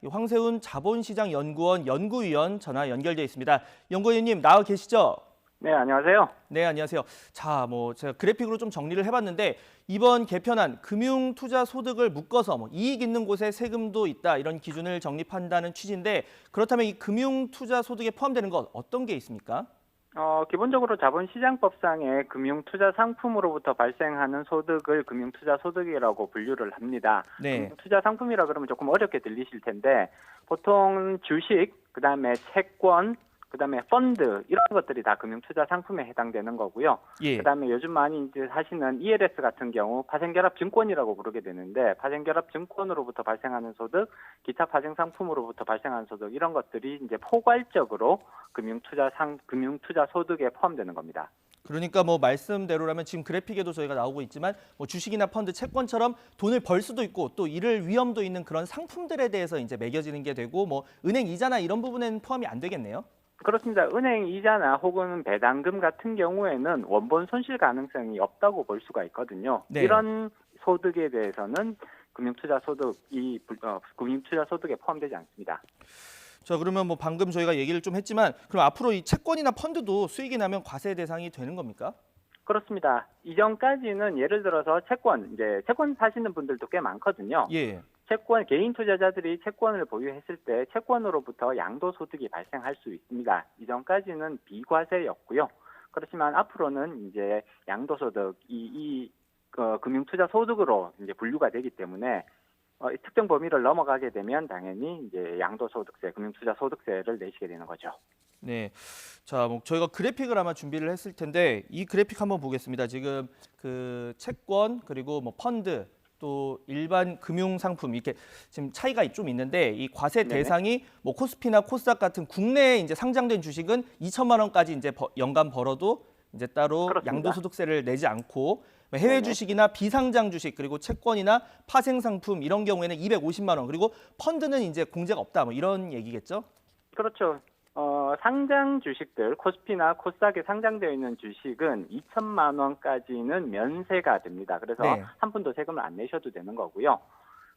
이 황세훈 자본시장연구원 연구위원 전화 연결돼 있습니다. 연구위원님 나와 계시죠? 네, 안녕하세요. 네, 안녕하세요. 자, 제가 그래픽으로 좀 정리를 해봤는데 이번 개편안 금융투자소득을 묶어서 이익 있는 곳에 세금도 있다 이런 기준을 정립한다는 취지인데 그렇다면 이 금융투자소득에 포함되는 것 어떤 게 있습니까? 기본적으로 자본시장법상의 금융투자 상품으로부터 발생하는 소득을 금융투자소득이라고 분류를 합니다. 네. 금융투자 상품이라 그러면 조금 어렵게 들리실 텐데 보통 주식, 그다음에 채권, 그다음에 펀드 이런 것들이 다 금융투자 상품에 해당되는 거고요. 예. 그다음에 요즘 많이 이제 하시는 ELS 같은 경우 파생결합 증권이라고 부르게 되는데 파생결합 증권으로부터 발생하는 소득, 기타 파생 상품으로부터 발생하는 소득 이런 것들이 이제 포괄적으로 금융투자 소득에 포함되는 겁니다. 그러니까 말씀대로라면 지금 그래픽에도 저희가 나오고 있지만 주식이나 펀드, 채권처럼 돈을 벌 수도 있고 또 잃을 위험도 있는 그런 상품들에 대해서 이제 매겨지는 게 되고 은행 이자나 이런 부분에는 포함이 안 되겠네요. 그렇습니다. 은행 이자나 혹은 배당금 같은 경우에는 원본 손실 가능성이 없다고 볼 수가 있거든요. 네. 이런 소득에 대해서는 금융투자 소득에 포함되지 않습니다. 자, 그러면 방금 저희가 얘기를 좀 했지만 그럼 앞으로 이 채권이나 펀드도 수익이 나면 과세 대상이 되는 겁니까? 그렇습니다. 이전까지는 예를 들어서 채권 사시는 분들도 꽤 많거든요. 예. 개인 투자자들이 채권을 보유했을 때 채권으로부터 양도소득이 발생할 수 있습니다. 이전까지는 비과세였고요. 그렇지만 앞으로는 이제 양도소득, 금융투자 소득으로 이제 분류가 되기 때문에 특정 범위를 넘어가게 되면 당연히 이제 양도소득세, 금융투자 소득세를 내시게 되는 거죠. 네, 자, 저희가 그래픽을 아마 준비를 했을 텐데 이 그래픽 한번 보겠습니다. 지금 그 채권 그리고 펀드 또 일반 금융 상품 이렇게 지금 차이가 좀 있는데 이 과세 네네. 대상이 코스피나 코스닥 같은 국내에 이제 상장된 주식은 2천만 원까지 이제 연간 벌어도 이제 따로 그렇습니다. 양도소득세를 내지 않고 해외 네네. 주식이나 비상장 주식 그리고 채권이나 파생 상품 이런 경우에는 250만 원 그리고 펀드는 이제 공제가 없다 이런 얘기겠죠? 그렇죠. 상장 주식들, 코스피나 코스닥에 상장되어 있는 주식은 2천만 원까지는 면세가 됩니다. 그래서 네. 한 푼도 세금을 안 내셔도 되는 거고요.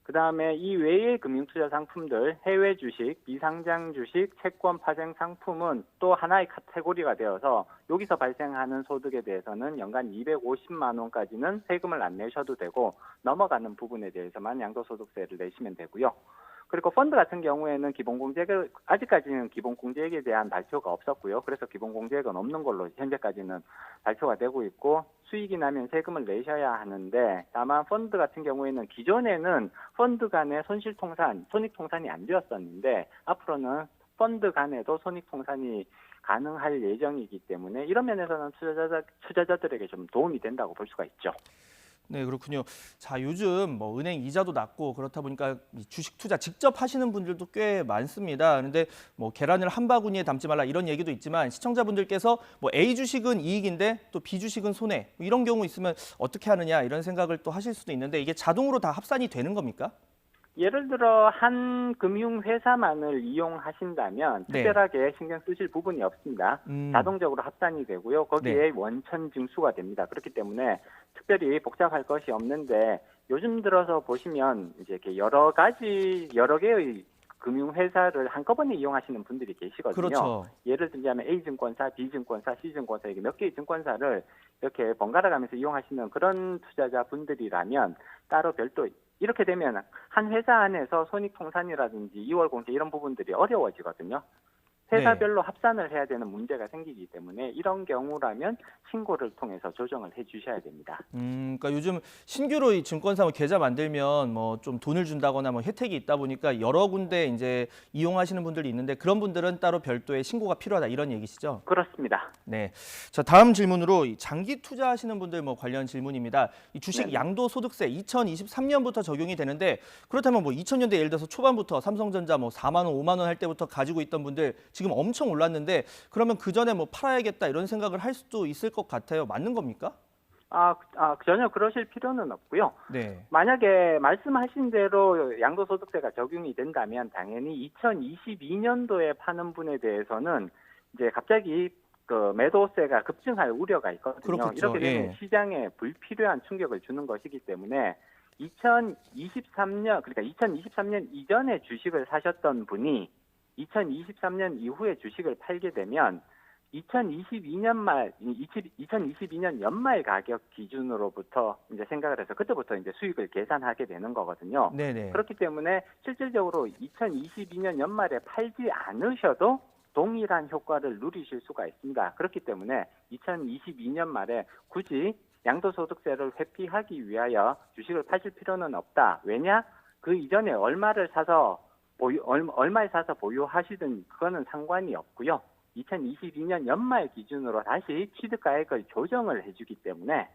그다음에 이 외의 금융투자 상품들, 해외 주식, 비상장 주식, 채권 파생 상품은 또 하나의 카테고리가 되어서 여기서 발생하는 소득에 대해서는 연간 250만 원까지는 세금을 안 내셔도 되고 넘어가는 부분에 대해서만 양도소득세를 내시면 되고요. 그리고 펀드 같은 경우에는 아직까지는 기본공제액에 대한 발표가 없었고요. 그래서 기본공제액은 없는 걸로 현재까지는 발표가 되고 있고 수익이 나면 세금을 내셔야 하는데 다만 펀드 같은 경우에는 기존에는 펀드 간의 손익통산이 안 되었었는데 앞으로는 펀드 간에도 손익통산이 가능할 예정이기 때문에 이런 면에서는 투자자들에게 좀 도움이 된다고 볼 수가 있죠. 네, 그렇군요. 자, 요즘 은행 이자도 낮고 그렇다 보니까 주식 투자 직접 하시는 분들도 꽤 많습니다. 그런데 계란을 한 바구니에 담지 말라 이런 얘기도 있지만 시청자분들께서 A 주식은 이익인데 또 B 주식은 손해 이런 경우 있으면 어떻게 하느냐 이런 생각을 또 하실 수도 있는데 이게 자동으로 다 합산이 되는 겁니까? 예를 들어 한 금융회사만을 이용하신다면 네. 특별하게 신경 쓰실 부분이 없습니다. 자동적으로 합산이 되고요. 거기에 네. 원천 징수가 됩니다. 그렇기 때문에 특별히 복잡할 것이 없는데 요즘 들어서 보시면 이제 이렇게 여러 개의 금융회사를 한꺼번에 이용하시는 분들이 계시거든요. 그렇죠. 예를 들자면 A증권사, B증권사, C증권사 이렇게 몇 개의 증권사를 이렇게 번갈아 가면서 이용하시는 그런 투자자분들이라면 따로 별도 이렇게 되면 한 회사 안에서 손익통산이라든지 2월 공제 이런 부분들이 어려워지거든요. 회사별로 합산을 해야 되는 문제가 생기기 때문에 이런 경우라면 신고를 통해서 조정을 해주셔야 됩니다. 그러니까 요즘 신규로 이 증권사 계좌 만들면 좀 돈을 준다거나 혜택이 있다 보니까 여러 군데 이제 이용하시는 분들이 있는데 그런 분들은 따로 별도의 신고가 필요하다 이런 얘기시죠? 그렇습니다. 네. 자, 다음 질문으로 장기 투자하시는 분들 관련 질문입니다. 이 주식 네네. 양도소득세 2023년부터 적용이 되는데 그렇다면 2000년대 예를 들어서 초반부터 삼성전자 4만 원, 5만 원 할 때부터 가지고 있던 분들 지금 엄청 올랐는데 그러면 그 전에 팔아야겠다 이런 생각을 할 수도 있을 것 같아요. 맞는 겁니까? 전혀 그러실 필요는 없고요. 네. 만약에 말씀하신 대로 양도소득세가 적용이 된다면 당연히 2022년도에 파는 분에 대해서는 이제 갑자기 그 매도세가 급증할 우려가 있거든요. 그렇겠죠. 이렇게 되면 예. 시장에 불필요한 충격을 주는 것이기 때문에 2023년 그러니까 2023년 이전에 주식을 사셨던 분이 2023년 이후에 주식을 팔게 되면 2022년 연말 가격 기준으로부터 이제 생각을 해서 그때부터 이제 수익을 계산하게 되는 거거든요. 네네. 그렇기 때문에 실질적으로 2022년 연말에 팔지 않으셔도 동일한 효과를 누리실 수가 있습니다. 그렇기 때문에 2022년 말에 굳이 양도소득세를 회피하기 위하여 주식을 파실 필요는 없다. 왜냐? 그 이전에 얼마에 사서 보유하시든 그거는 상관이 없고요. 2022년 연말 기준으로 다시 취득가액을 조정을 해주기 때문에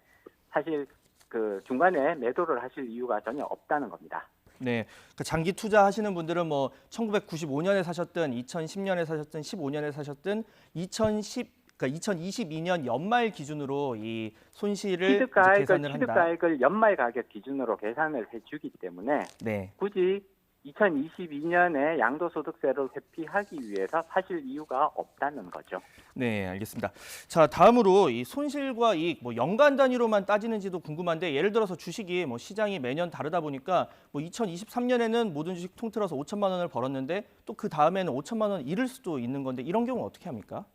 사실 그 중간에 매도를 하실 이유가 전혀 없다는 겁니다. 네, 그 장기 투자하시는 분들은 뭐 1995년에 사셨든 2010년에 사셨든 15년에 사셨든 2022년 연말 기준으로 이 손실을 이제 계산을 한다. 취득가액을 연말 가격 기준으로 계산을 해주기 때문에 네. 굳이 2022년에 양도소득세를 회피하기 위해서 파실 이유가 없다는 거죠. 네, 알겠습니다. 자, 다음으로 이 손실과 이익, 뭐 연간 단위로만 따지는지도 궁금한데 예를 들어서 주식이 뭐 시장이 매년 다르다 보니까 뭐 2023년에는 모든 주식 통틀어서 5천만 원을 벌었는데 또 그 다음에는 5천만 원 잃을 수도 있는 건데 이런 경우 어떻게 합니까?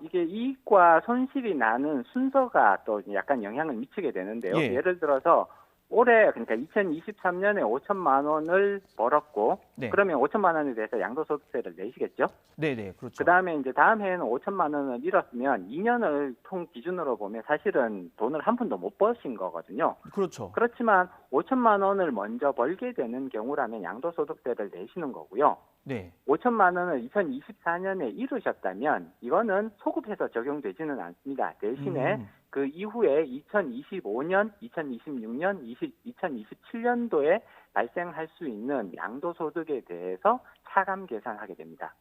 이게 이익과 손실이 나는 순서가 또 약간 영향을 미치게 되는데요. 예. 예를 들어서 올해 그러니까 2023년에 5천만 원을 벌었고 네. 그러면 5천만 원에 대해서 양도소득세를 내시겠죠. 네, 그렇죠. 그다음에 이제 다음 해에는 5천만 원을 잃었으면 2년을 통 기준으로 보면 사실은 돈을 한 푼도 못 버신 거거든요. 그렇죠. 그렇지만 5천만 원을 먼저 벌게 되는 경우라면 양도소득세를 내시는 거고요. 네. 5천만 원을 2024년에 잃으셨다면 이거는 소급해서 적용되지는 않습니다. 대신에 그 이후에 2025년, 2026년, 2027년도에 발생할 수 있는 양도소득에 대해서 차감 계산하게 됩니다.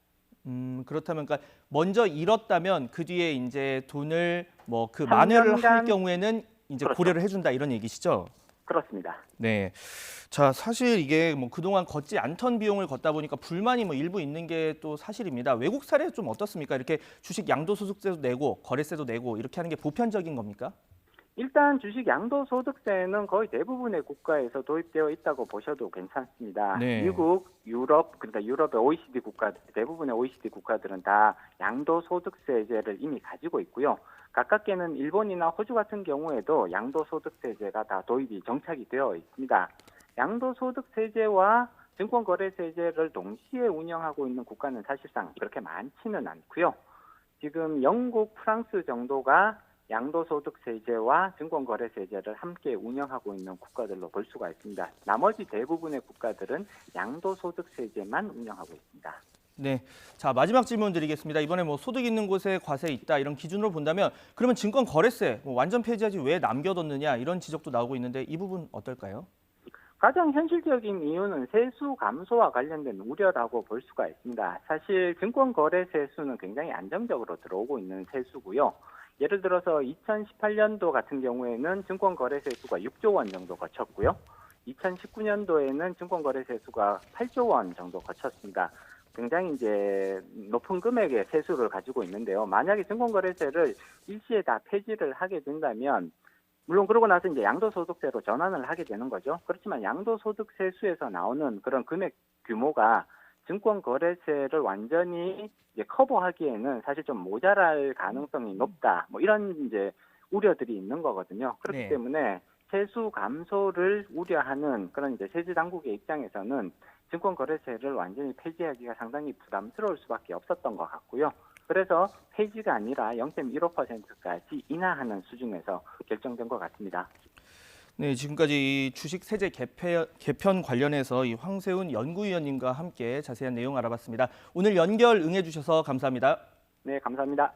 그렇다면 그러니까 먼저 잃었다면 그 뒤에 이제 돈을 뭐 그 만회를 할 경우에는 이제 그렇죠. 고려를 해준다 이런 얘기시죠? 그렇습니다. 네. 자, 사실 이게 뭐 그동안 걷지 않던 비용을 걷다 보니까 불만이 뭐 일부 있는 게 또 사실입니다. 외국 사례 좀 어떻습니까? 이렇게 주식 양도소득세도 내고 거래세도 내고 이렇게 하는 게 보편적인 겁니까? 일단 주식 양도소득세는 거의 대부분의 국가에서 도입되어 있다고 보셔도 괜찮습니다. 네. 미국, 유럽, 그러니까 유럽의 OECD 국가들, 대부분의 OECD 국가들은 다 양도소득세제를 이미 가지고 있고요. 가깝게는 일본이나 호주 같은 경우에도 양도소득세제가 다 도입이 정착이 되어 있습니다. 양도소득세제와 증권거래세제를 동시에 운영하고 있는 국가는 사실상 그렇게 많지는 않고요. 지금 영국, 프랑스 정도가 양도소득세제와 증권거래세제를 함께 운영하고 있는 국가들로 볼 수가 있습니다. 나머지 대부분의 국가들은 양도소득세제만 운영하고 있습니다. 네. 자, 마지막 질문 드리겠습니다. 이번에 뭐 소득 있는 곳에 과세 있다 이런 기준으로 본다면 그러면 증권거래세 뭐 완전 폐지하지 왜 남겨뒀느냐 이런 지적도 나오고 있는데 이 부분 어떨까요? 가장 현실적인 이유는 세수 감소와 관련된 우려라고 볼 수가 있습니다. 사실 증권거래세 수는 굉장히 안정적으로 들어오고 있는 세수고요. 예를 들어서 2018년도 같은 경우에는 증권거래세 수가 6조 원 정도 거쳤고요. 2019년도에는 증권거래세 수가 8조 원 정도 거쳤습니다. 굉장히 이제 높은 금액의 세수를 가지고 있는데요. 만약에 증권거래세를 일시에 다 폐지를 하게 된다면 물론 그러고 나서 이제 양도소득세로 전환을 하게 되는 거죠. 그렇지만 양도소득세수에서 나오는 그런 금액 규모가 증권거래세를 완전히 이제 커버하기에는 사실 좀 모자랄 가능성이 높다. 뭐 이런 이제 우려들이 있는 거거든요. 그렇기 네. 때문에 세수 감소를 우려하는 그런 이제 세제 당국의 입장에서는 증권거래세를 완전히 폐지하기가 상당히 부담스러울 수밖에 없었던 것 같고요. 그래서 폐지가 아니라 0.15%까지 인하하는 수준에서 결정된 것 같습니다. 네, 지금까지 이 주식 세제 개편 관련해서 이 황세훈 연구위원님과 함께 자세한 내용 알아봤습니다. 오늘 연결 응해주셔서 감사합니다. 네, 감사합니다.